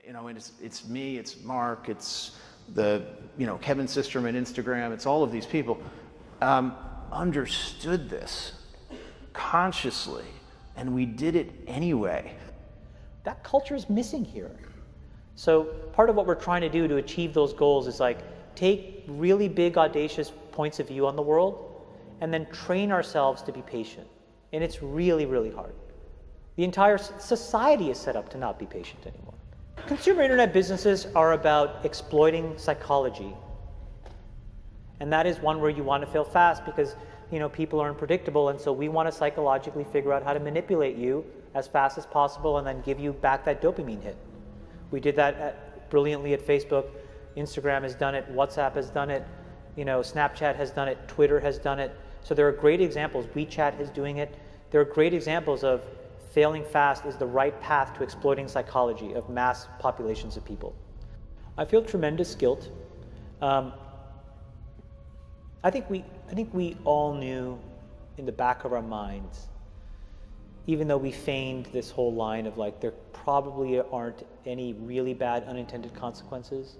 You know, and it's me, it's Mark, it's the, you know, Kevin Systrom and Instagram, it's all of these people, understood this consciously, and we did it anyway. That culture is missing here. So part of what we're trying to do to achieve those goals is like take really big, audacious points of view on the world and then train ourselves to be patient. And it's really, really hard. The entire society is set up to not be patient anymore. Consumer internet businesses are about exploiting psychology. And that is one where you want to fail fast because, you know, people are unpredictable, and so we want to psychologically figure out how to manipulate you as fast as possible and then give you back that dopamine hit. We did that brilliantly at Facebook. Instagram has done it, WhatsApp has done it, you know, Snapchat has done it, Twitter has done it. So there are great examples. WeChat is doing it. There are great examples of failing fast is the right path to exploiting psychology of mass populations of people. I feel tremendous guilt. I think we all knew in the back of our minds, even though we feigned this whole line of like there probably aren't any really bad unintended consequences.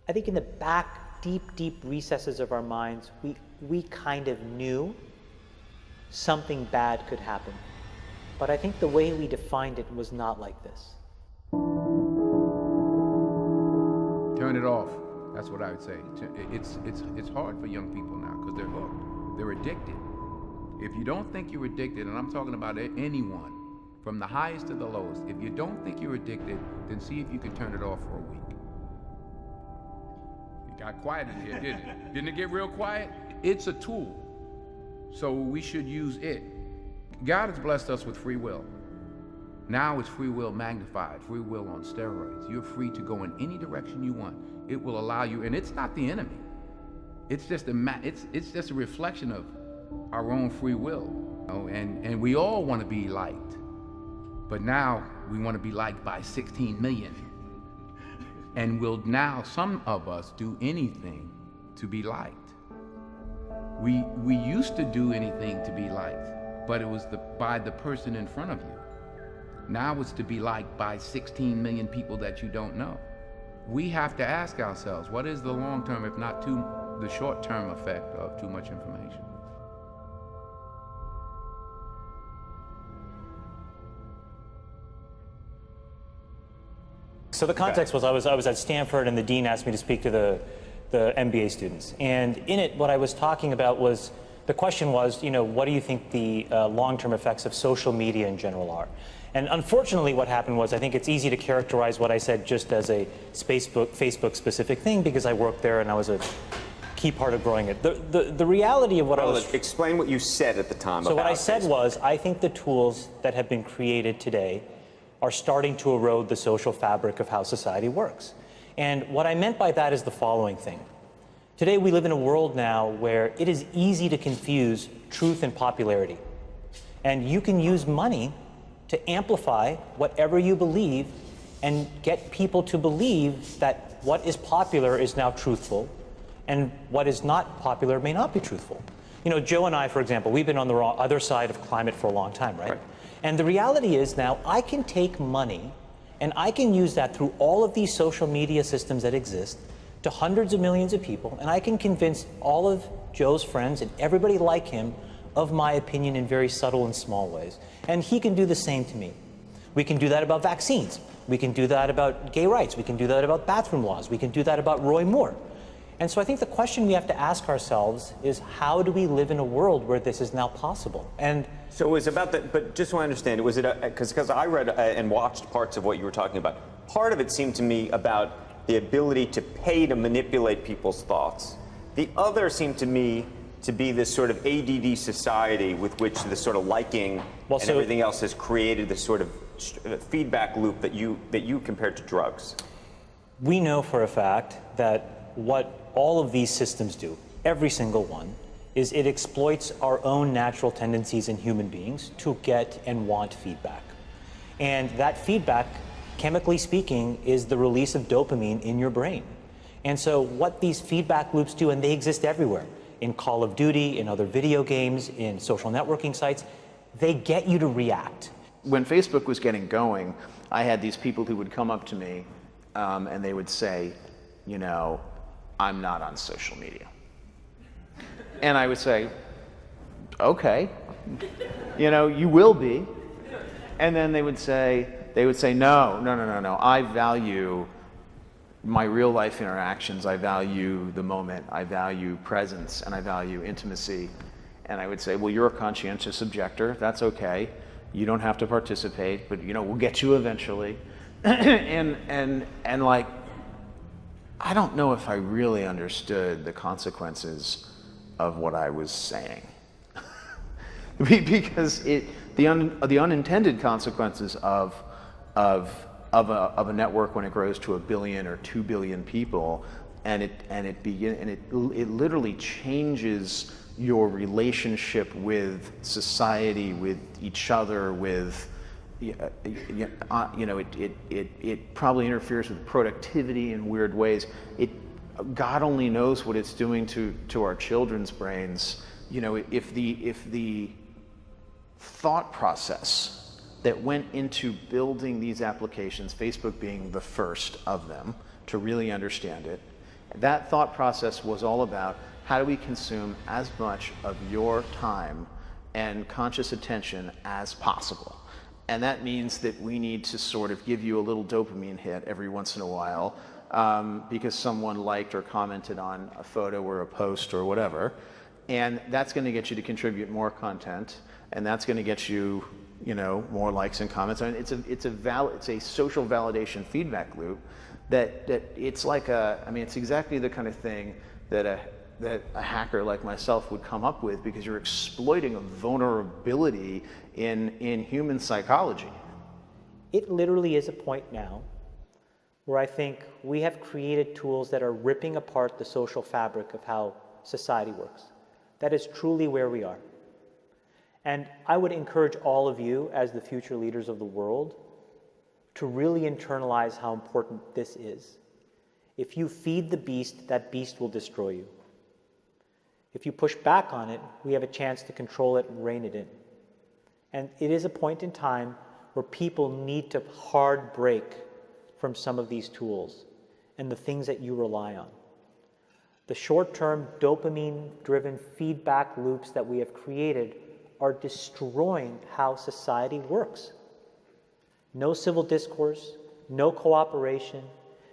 I think in the back, deep recesses of our minds, we kind of knew something bad could happen. But I think the way we defined it was not like this. Turn it off. That's what I would say. It's hard for young people now because they're hooked. They're addicted. If you don't think you're addicted, and I'm talking about anyone, from the highest to the lowest, if you don't think you're addicted, then see if you can turn it off for a week. It got quiet in here, didn't it? Didn't it get real quiet? It's a tool, so we should use it. God has blessed us with free will. Now it's free will magnified, free will on steroids. You're free to go in any direction you want. It will allow you, and it's not the enemy. It's just it's just a reflection of our own free will. You know? And we all want to be liked. But now we want to be liked by 16 million. And will now, some of us, do anything to be liked. We used to do anything to be liked, but it was by the person in front of you. Now it's to be liked by 16 million people that you don't know. We have to ask ourselves, what is the long-term, if not the short-term effect of too much information? So the context was I was at Stanford, and the dean asked me to speak to the MBA students. And in it, what I was talking about was, the question was, you know, what do you think the long-term effects of social media in general are? And unfortunately, what happened was, I think it's easy to characterize what I said just as a Facebook-specific thing because I worked there and I was a key part of growing it. The reality of what I was... Explain what you said at the time. So what I said was, I think the tools that have been created today are starting to erode the social fabric of how society works. And what I meant by that is the following thing. Today we live in a world now where it is easy to confuse truth and popularity. And you can use money to amplify whatever you believe and get people to believe that what is popular is now truthful and what is not popular may not be truthful. You know, Joe and I, for example, we've been on the other side of climate for a long time, right? And the reality is now I can take money and I can use that through all of these social media systems that exist to hundreds of millions of people, and I can convince all of Joe's friends and everybody like him of my opinion in very subtle and small ways. And he can do the same to me. We can do that about vaccines. We can do that about gay rights. We can do that about bathroom laws. We can do that about Roy Moore. And so I think the question we have to ask ourselves is, how do we live in a world where this is now possible? And so it was about that, but just so I understand, was it because I read and watched parts of what you were talking about. Part of it seemed to me about the ability to pay to manipulate people's thoughts. The other seemed to me to be this sort of ADD society with which this sort of liking and everything else has created this sort of feedback loop that you compared to drugs. We know for a fact that what all of these systems do, every single one, is it exploits our own natural tendencies in human beings to get and want feedback. And that feedback, chemically speaking, is the release of dopamine in your brain. And so what these feedback loops do, and they exist everywhere, in Call of Duty, in other video games, in social networking sites, they get you to react. when Facebook was getting going, I had these people who would come up to me and they would say, you know, I'm not on social media. And I would say, okay, you know, you will be. And then they would say, no, I value my real life interactions. I value the moment. I value presence, and I value intimacy. And I would say, well, you're a conscientious objector. That's okay. You don't have to participate, but, you know, we'll get you eventually. and like, I don't know if I really understood the consequences of what I was saying. Because the unintended consequences of a network when it grows to 1 billion or 2 billion people, and it literally changes your relationship with society, with each other, with you know, it probably interferes with productivity in weird ways. God only knows what it's doing to our children's brains. You know, if the thought process that went into building these applications, Facebook being the first of them to really understand it, that thought process was all about how do we consume as much of your time and conscious attention as possible. And that means that we need to sort of give you a little dopamine hit every once in a while because someone liked or commented on a photo or a post or whatever. And that's going to get you to contribute more content, and that's going to get you, you know, more likes and comments. I mean, it's a social validation feedback loop that it's like it's exactly the kind of thing that a hacker like myself would come up with, because you're exploiting a vulnerability in human psychology. It literally is a point now where I think we have created tools that are ripping apart the social fabric of how society works. That is truly where we are. And I would encourage all of you, as the future leaders of the world, to really internalize how important this is. If you feed the beast, that beast will destroy you. If you push back on it, we have a chance to control it and rein it in. And it is a point in time where people need to hard break from some of these tools and the things that you rely on. The short-term dopamine-driven feedback loops that we have created are destroying how society works. No civil discourse, no cooperation,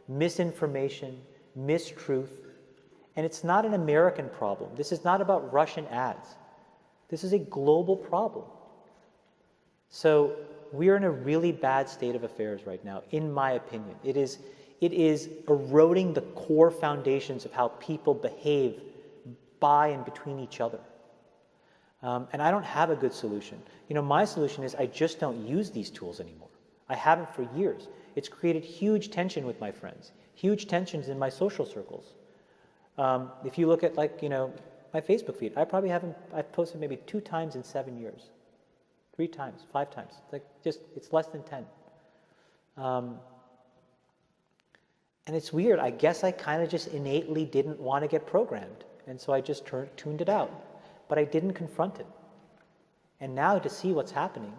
misinformation, mistruth. And it's not an American problem. This is not about Russian ads. This is a global problem. So we're in a really bad state of affairs right now, in my opinion. It is eroding the core foundations of how people behave by and between each other. And I don't have a good solution. You know, my solution is I just don't use these tools anymore. I haven't for years. It's created huge tension with my friends, huge tensions in my social circles. If you look at, like, you know, my Facebook feed, I've posted maybe 2 times in 7 years. 3 times, 5 times. It's less than 10. And it's weird. I guess I kind of just innately didn't want to get programmed. And so I just tuned it out. But I didn't confront it. And now to see what's happening,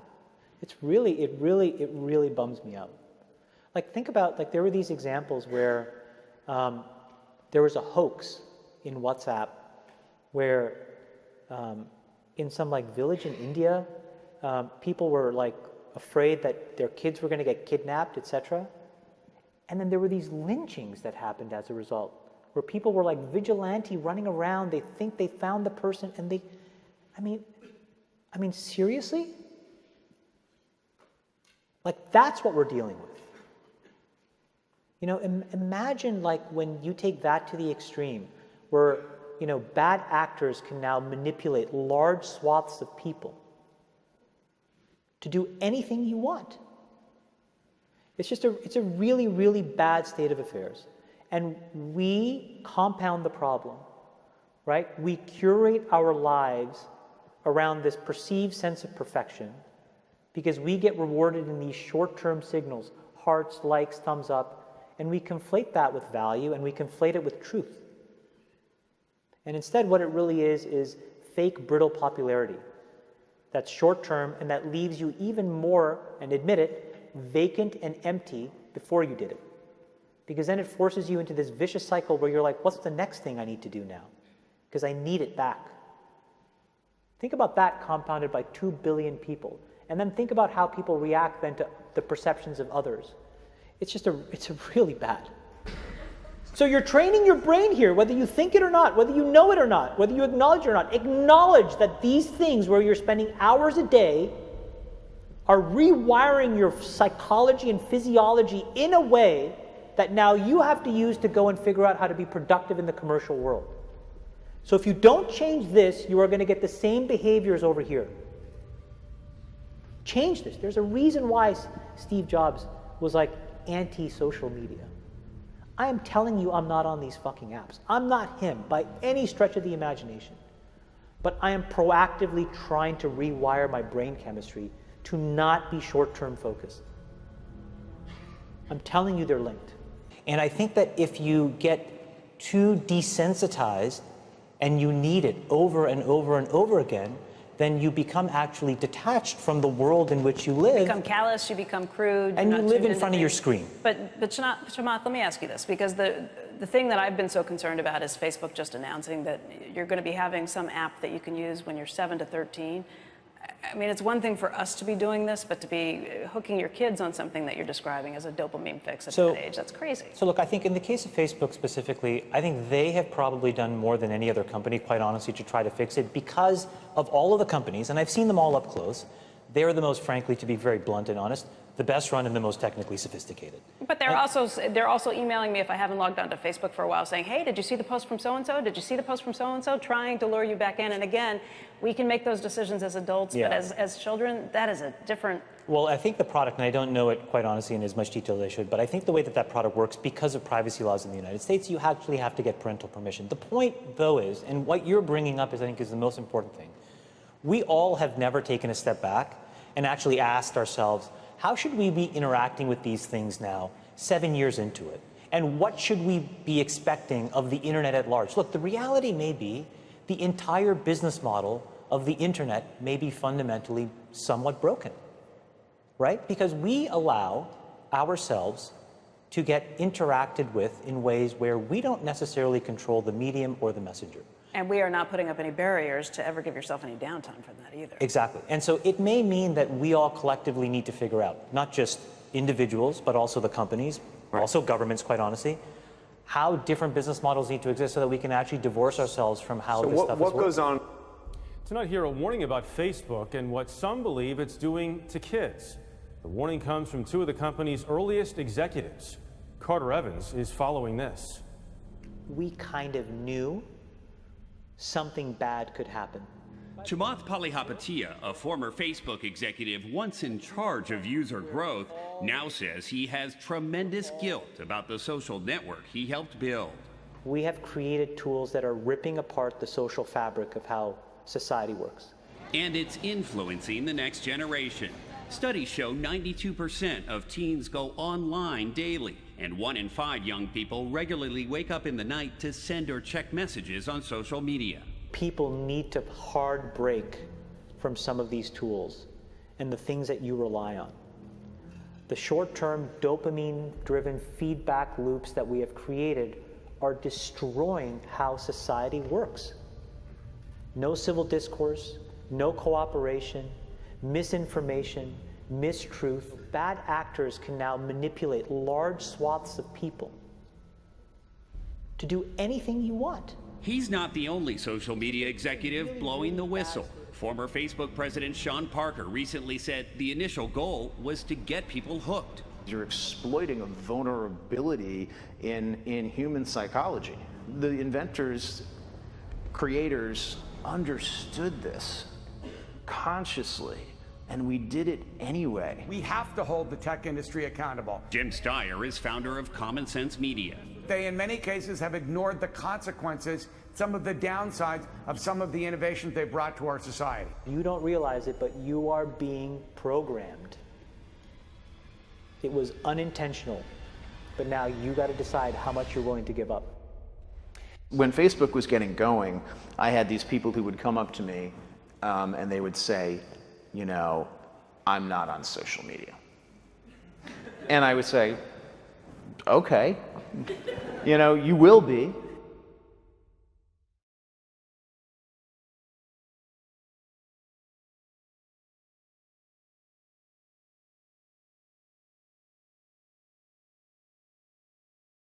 it really bums me out. Like, think about, like, there were these examples where there was a hoax in WhatsApp where in some, like, village in India, people were, like, afraid that their kids were going to get kidnapped, etc. And then there were these lynchings that happened as a result, where people were like vigilante running around. They think they found the person, and I mean, seriously? Like, that's what we're dealing with. You know, imagine, like, when you take that to the extreme, where, you know, bad actors can now manipulate large swaths of people to do anything you want. It's a really, really bad state of affairs. And we compound the problem, right? We curate our lives around this perceived sense of perfection because we get rewarded in these short-term signals, hearts, likes, thumbs up, and we conflate that with value, and we conflate it with truth. And instead, what it really is fake, brittle popularity. that's short-term and that leaves you even more, and admit it, vacant and empty before you did it. Because then it forces you into this vicious cycle where you're like, what's the next thing I need to do now? Because I need it back. Think about that compounded by 2 billion people. And then think about how people react then to the perceptions of others. It's really bad. So you're training your brain here, whether you think it or not, whether you know it or not, whether you acknowledge it or not. Acknowledge that these things where you're spending hours a day are rewiring your psychology and physiology in a way that now you have to use to go and figure out how to be productive in the commercial world. So if you don't change this, you are going to get the same behaviors over here. Change this. There's a reason why Steve Jobs was like anti-social media. I am telling you I'm not on these fucking apps. I'm not him by any stretch of the imagination. But I am proactively trying to rewire my brain chemistry to not be short-term focused. I'm telling you they're linked. And I think that if you get too desensitized and you need it over and over and over again, then you become actually detached from the world in which you live. You become callous, you become crude. And you live in front of your screen. But Chamath, let me ask you this, because the thing that I've been so concerned about is Facebook just announcing that you're going to be having some app that you can use when you're 7 to 13. I mean, it's one thing for us to be doing this, but to be hooking your kids on something that you're describing as a dopamine fix at that age, that's crazy. So look, I think in the case of Facebook specifically, I think they have probably done more than any other company, quite honestly, to try to fix it because of all of the companies, and I've seen them all up close. They're the most, frankly, to be very blunt and honest, the best run and the most technically sophisticated. But they're also emailing me if I haven't logged onto Facebook for a while saying, hey, did you see the post from so-and-so? Did you see the post from so-and-so? Trying to lure you back in. And again, we can make those decisions as adults, but as children, that is a different... Well, I think the product, and I don't know it quite honestly in as much detail as I should, but I think the way that that product works, because of privacy laws in the United States, you actually have to get parental permission. The point, though, is, and what you're bringing up is, I think, is the most important thing. We all have never taken a step back and actually asked ourselves, how should we be interacting with these things now, 7 years into it? And what should we be expecting of the internet at large? Look, the reality may be the entire business model of the internet may be fundamentally somewhat broken, right? Because we allow ourselves to get interacted with in ways where we don't necessarily control the medium or the messenger. And we are not putting up any barriers to ever give yourself any downtime from that either. Exactly. And so it may mean that we all collectively need to figure out, not just individuals, but also the companies, also governments, quite honestly, how different business models need to exist so that we can actually divorce ourselves from how this stuff is what goes on? Tonight here, a warning about Facebook and what some believe it's doing to kids. The warning comes from two of the company's earliest executives. Carter Evans is following this. We kind of knew something bad could happen. Chamath Palihapitiya, a former Facebook executive once in charge of user growth, now says he has tremendous guilt about the social network he helped build. We have created tools that are ripping apart the social fabric of how society works. And it's influencing the next generation. Studies show 92% of teens go online daily, and 1 in 5 young people regularly wake up in the night to send or check messages on social media. People need to hard break from some of these tools and the things that you rely on. The short-term dopamine-driven feedback loops that we have created are destroying how society works. No civil discourse, no cooperation, misinformation, mistruth. Bad actors can now manipulate large swaths of people to do anything you want. He's not the only social media executive blowing the whistle. Former Facebook president Sean Parker recently said the initial goal was to get people hooked. You're exploiting a vulnerability in human psychology. The inventors, creators understood this consciously, and we did it anyway. We have to hold the tech industry accountable. Jim Steyer is founder of Common Sense Media. They, in many cases, have ignored the consequences, some of the downsides of some of the innovations they brought to our society. You don't realize it, but you are being programmed. It was unintentional, but now you got to decide how much you're willing to give up. When Facebook was getting going, I had these people who would come up to me and they would say, you know, I'm not on social media. And I would say, okay, you know, you will be.